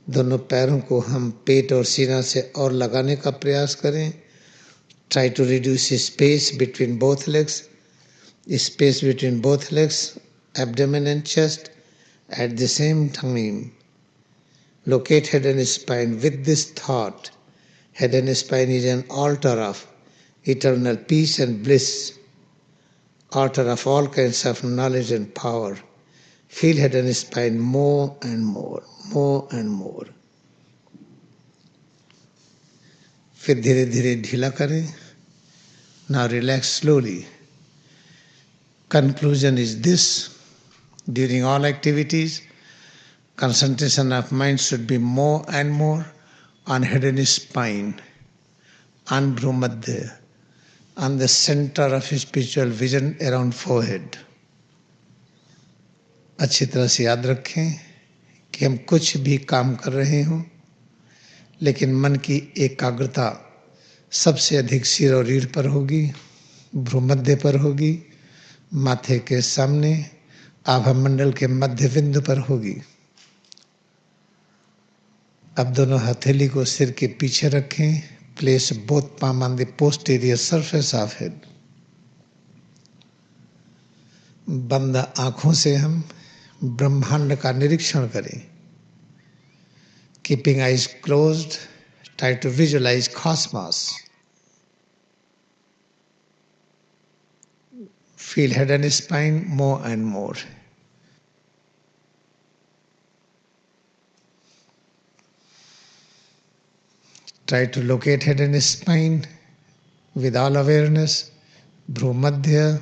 [SPEAKER 1] दोनों पैरों को हम पेट और सीना से और लगाने का प्रयास करें। Try to reduce space between both legs. Space between both legs, abdomen and chest. At the same time, locate head and spine with this thought. Head and spine is an altar of eternal peace and bliss, altar of all kinds of knowledge and power. Feel head and spine more and more, more and more. फिर धीरे धीरे ढीला करें. Now relax slowly. Conclusion is this: during all activities, concentration of mind should be more and more on head and spine, on Bhumadhya, on the center of spiritual vision around forehead. अच्छी तरह से याद रखें कि हम कुछ भी काम कर रहे हों, लेकिन मन की एकाग्रता सबसे अधिक सिर और रीढ़ पर होगी, भ्रूमध्य पर होगी, माथे के सामने आभामंडल के मध्य बिंदु पर होगी। अब दोनों हथेली को सिर के पीछे रखें। Place both palm on the posterior surface of head. बंद आंखों से हम ब्रह्मांड का निरीक्षण करें। Keeping eyes closed, try to visualize cosmos. Feel head and spine more and more. Try to locate head and spine with all awareness, Bhumadhya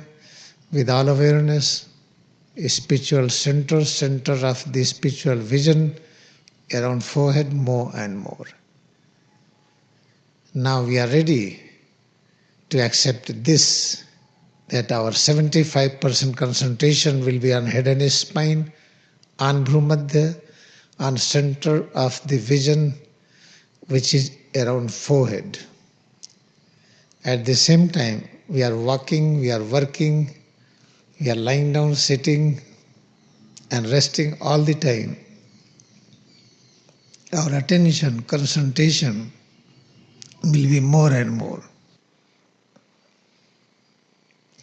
[SPEAKER 1] with all awareness, spiritual center of the spiritual vision around forehead more and more. Now we are ready to accept this, that our 75% concentration will be on head and spine, on Bhumadhya, on center of the vision which is around forehead. At the same time, we are walking, we are working, we are lying down, sitting and resting all the time. Our attention, concentration will be more and more.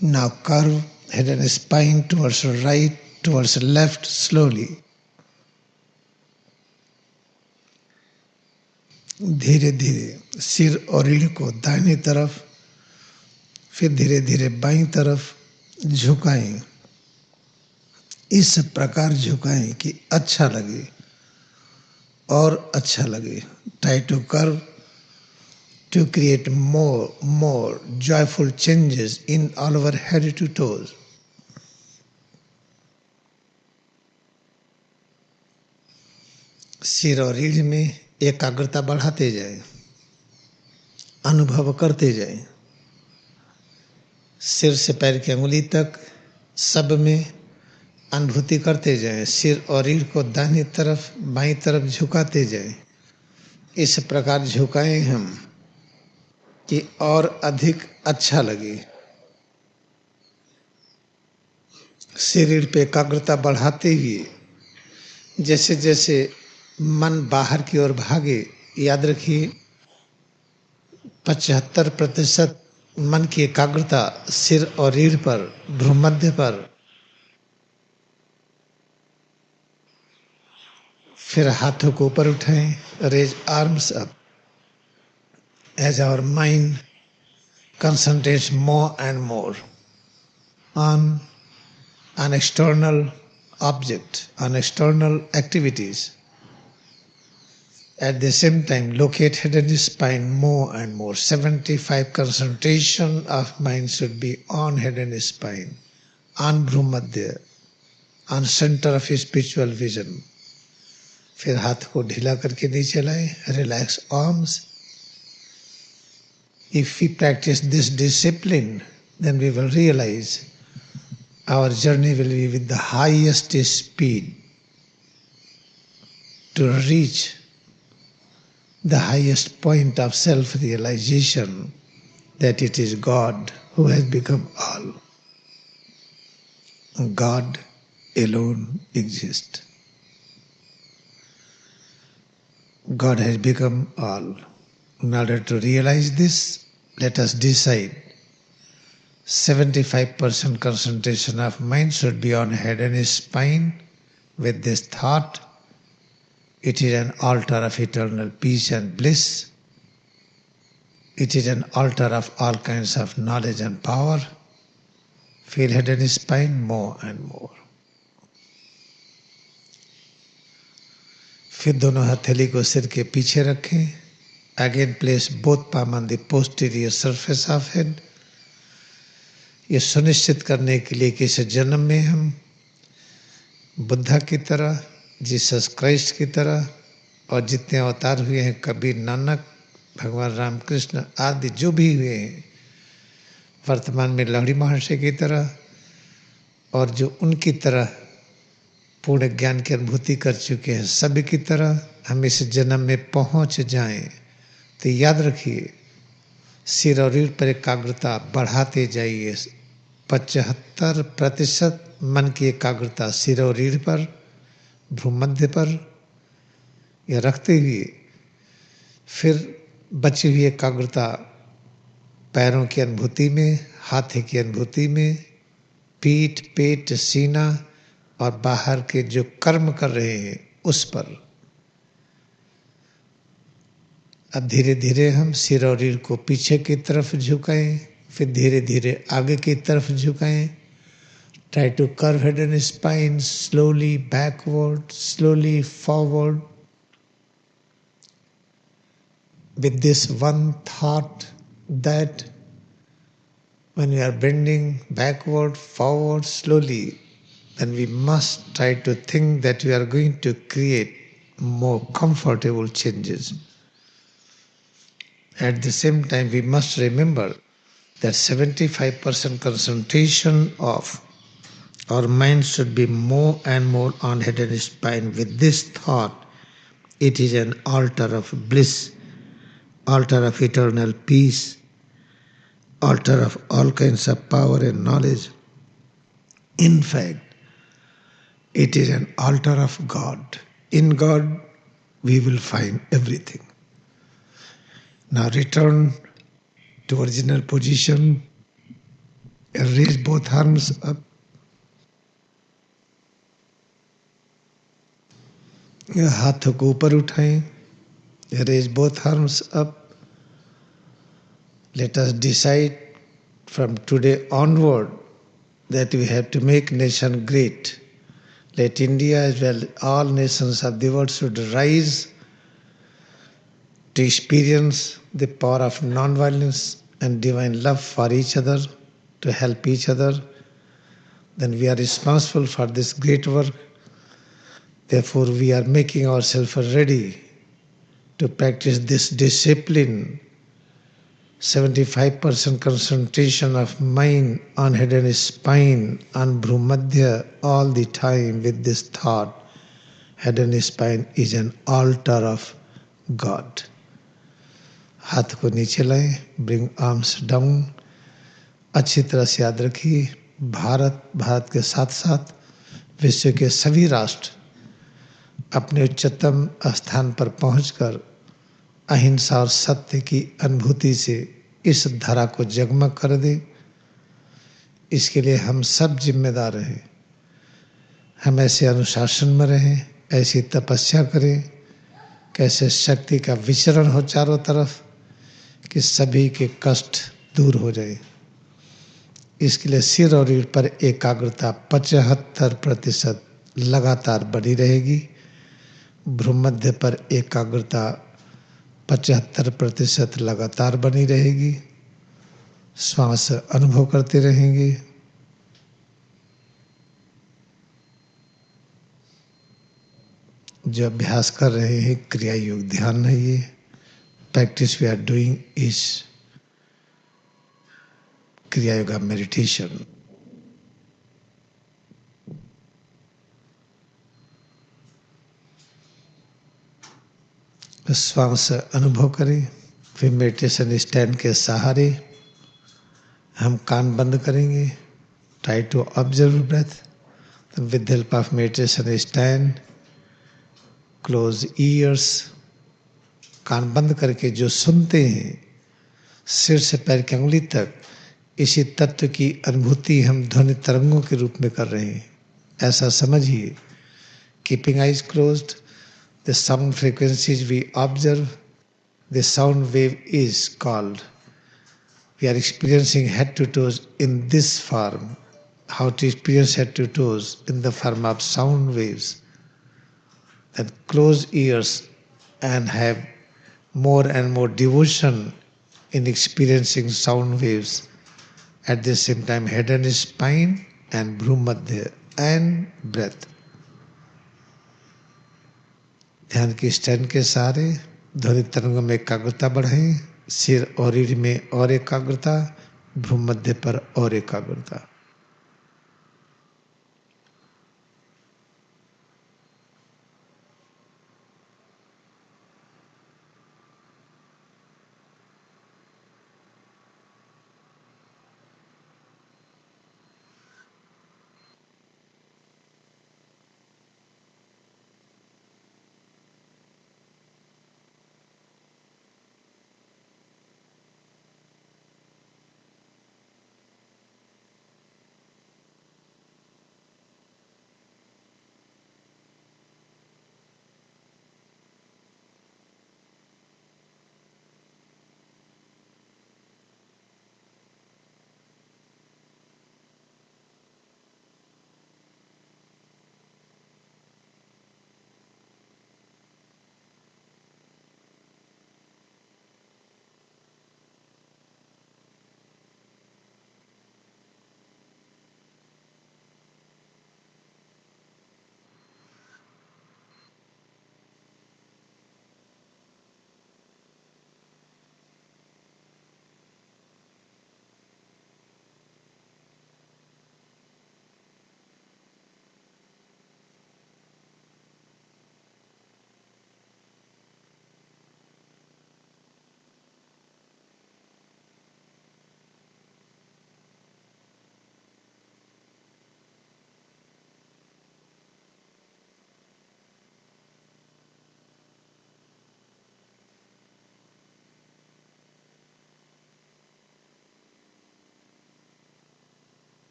[SPEAKER 1] Now curve head and spine towards right, towards left slowly. धीरे धीरे सिर और रीढ़ को दाहिनी तरफ, फिर धीरे धीरे बाईं तरफ झुकाएं। इस प्रकार झुकाएं कि अच्छा लगे और अच्छा लगे। Try to curve to create more joyful changes in all our head to toes. सिर और रीढ़ में एकाग्रता बढ़ाते जाएं, अनुभव करते जाएं। सिर से पैर की अंगुली तक सब में अनुभूति करते जाएं। सिर और रीढ़ को दाहिनी तरफ, बाईं तरफ झुकाते जाएं। इस प्रकार झुकाएं हम कि और अधिक अच्छा लगे। सिर रीढ़ पे एकाग्रता बढ़ाते हुए जैसे जैसे मन बाहर की ओर भागे, याद रखिए 75% मन की एकाग्रता सिर और रीढ़ पर, भ्रूमध्य पर। फिर हाथों को ऊपर उठाएं, raise arms up as our mind concentrates more and more on external object, on external activities. At the same time, locate head and spine more and more. 75 concentration of mind should be on head and spine, on Bhumadhya, on center of spiritual vision. फिर हाथ को ढीला करके नीचे लाएं, relax arms. If we practice this discipline, then we will realize our journey will be with the highest speed to reach the highest point of self-realization that it is God who has become all. God alone exists. God has become all. In order to realize this, let us decide 75% concentration of mind should be on head and spine with this thought. It is an altar of eternal peace and bliss. It is an altar of all kinds of knowledge and power. Feel head and spine more and more. फिर दोनों हथेली को सिर के पीछे रखें. Again place both palm on the posterior surface of head. ये सुनिश्चित करने के लिए कि इस जन्म में हम बुद्धा की तरह, जीसस क्राइस्ट की तरह और जितने अवतार हुए हैं, कबीर, नानक, भगवान रामकृष्ण आदि जो भी हुए हैं, वर्तमान में लहड़ी महर्षि की तरह और जो उनकी तरह पूर्ण ज्ञान की अनुभूति कर चुके हैं, सभी की तरह हम इस जन्म में पहुंच जाएं. तो याद रखिए, सिर और रीढ़ पर एकाग्रता बढ़ाते जाइए. 75% मन की एकाग्रता सिर और रीढ़ पर, भ्रूमध्य पर यह रखते हुए फिर बची हुई एकाग्रता पैरों की अनुभूति में, हाथ की अनुभूति में, पीठ, पेट, सीना और बाहर के जो कर्म कर रहे हैं उस पर. अब धीरे धीरे हम सिर और रीढ़ को पीछे की तरफ झुकाएं, फिर धीरे धीरे आगे की तरफ झुकाएं. Try to curve head and spine slowly backward, slowly forward. With this one thought that when we are bending backward, forward, slowly, then we must try to think that we are going to create more comfortable changes. At the same time, we must remember that 75% concentration of our mind should be more and more on head and spine. With this thought, it is an altar of bliss, altar of eternal peace, altar of all kinds of power and knowledge. In fact, it is an altar of God. In God, we will find everything. Now return to original position and raise both arms up. हाथों को ऊपर उठाएं. Raise both arms up. Let us decide from today onward that we have to make nation great. Let India as well all nations of the world should rise to experience the power of non-violence and divine love for each other, to help each other. Then we are responsible for this great work. Therefore, we are making ourselves ready to practice this discipline. 75% concentration of mind on head and spine, on Bhumadhya all the time with this thought. Head and spine is an altar of God. हाथ को नीचे लाएं, bring arms down. अच्छी तरह से याद रखिए, भारत के साथ साथ विश्व के सभी राष्ट्र अपने उच्चतम स्थान पर पहुंचकर अहिंसा और सत्य की अनुभूति से इस धरा को जगमग कर दे. इसके लिए हम सब जिम्मेदार हैं. हम ऐसे अनुशासन में रहें, ऐसी तपस्या करें, कैसे शक्ति का विचरण हो चारों तरफ, कि सभी के कष्ट दूर हो जाए. इसके लिए सिर और रीढ़ पर एकाग्रता 75% लगातार बनी रहेगी। भ्रूमध्य पर एकाग्रता 75% लगातार बनी रहेगी। श्वास अनुभव करते रहेंगे। जो अभ्यास कर रहे हैं क्रिया योग ध्यान है। ये practice we are doing is kriya yoga meditation. श्वास अनुभव करें। फिर मेडिटेशन स्टैंड के सहारे हम कान बंद करेंगे। Try to observe breath with help of meditation stand. Close ears. कान बंद करके जो सुनते हैं सिर से पैर की अंगुली तक, इसी तत्व की अनुभूति हम ध्वनि तरंगों के रूप में कर रहे हैं, ऐसा समझिए। Keeping eyes closed, the sound frequencies we observe, the sound wave is called, we are experiencing head to toes in this form. How to experience head to toes in the form of sound waves. Then close ears and have more and more devotion in experiencing sound waves. At the same time, head and spine and bhrumadhya and breath. ध्यान की stand के सहारे ध्वनि तरंगों में एकाग्रता बढ़ाएं। सिर और रीढ़ में और एकाग्रता, भ्रूमध्य पर और एकाग्रता।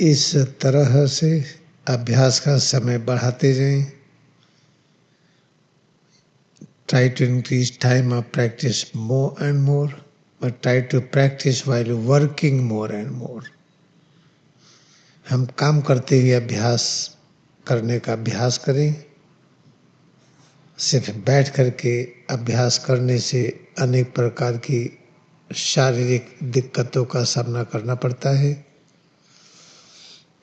[SPEAKER 1] इस तरह से अभ्यास का समय बढ़ाते जाएं। Try to increase time of practice more and more, but try to practice while working more and more. हम काम करते हुए अभ्यास करने का अभ्यास करें। सिर्फ बैठ करके अभ्यास करने से अनेक प्रकार की शारीरिक दिक्कतों का सामना करना पड़ता है।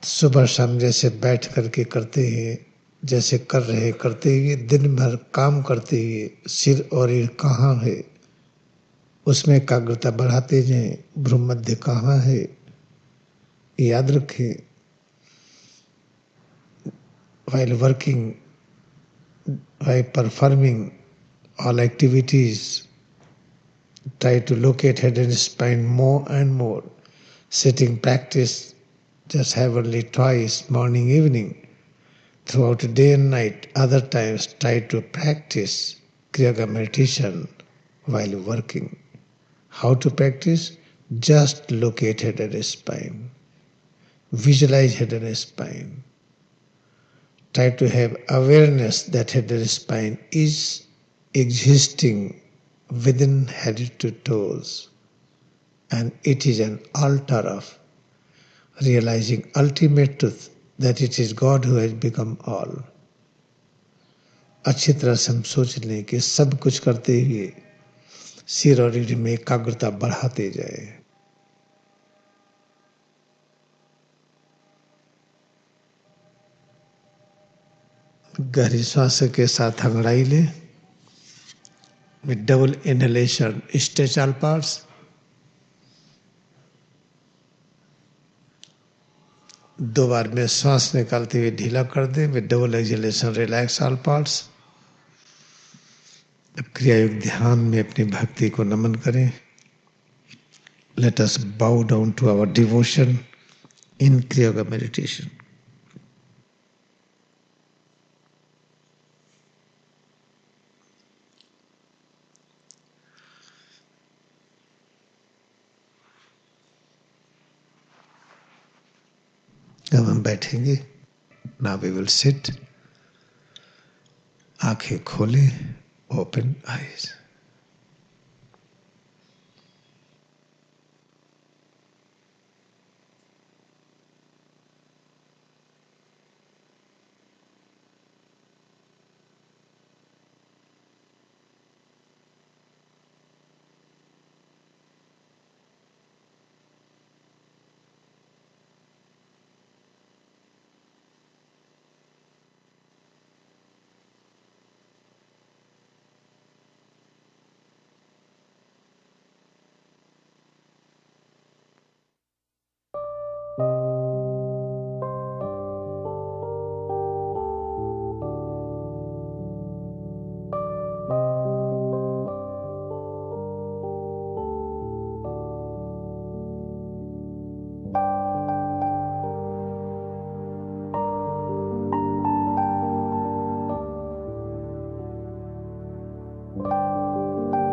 [SPEAKER 1] सुबह शाम जैसे बैठ करके करते हैं, जैसे कर रहे करते हुए दिन भर काम करते हुए सिर और रीढ़ कहाँ है उसमें एकाग्रता बढ़ाते जाएं। भ्रूमध्य कहाँ है याद रखें। while working, while performing all activities, try to locate head and spine more and more. Sitting practice, just have only twice, morning, evening, throughout the day and night. Other times, try to practice Kriyayoga meditation while working. How to practice? Just locate head and spine. Visualize head and spine. Try to have awareness that head and spine is existing within head to toes, and it is an altar of realizing ultimate truth that it is God who has become all. अच्छी तरह से हम सोच लें कि सब कुछ करते हुए सिर और रीढ़ में एकाग्रता बढ़ाते जाए। गहरी श्वास के साथ अंगड़ाई लें। With double inhalation, stretch all parts. दो बार में श्वास निकालते हुए ढीला कर दें। With double exhalation, relax all parts. अब क्रिया योग ध्यान में अपनी भक्ति को नमन करें। Let us bow down to our devotion in Kriyayoga meditation. अब हम बैठेंगे। Now we will sit. आंखें खोलें, open eyes.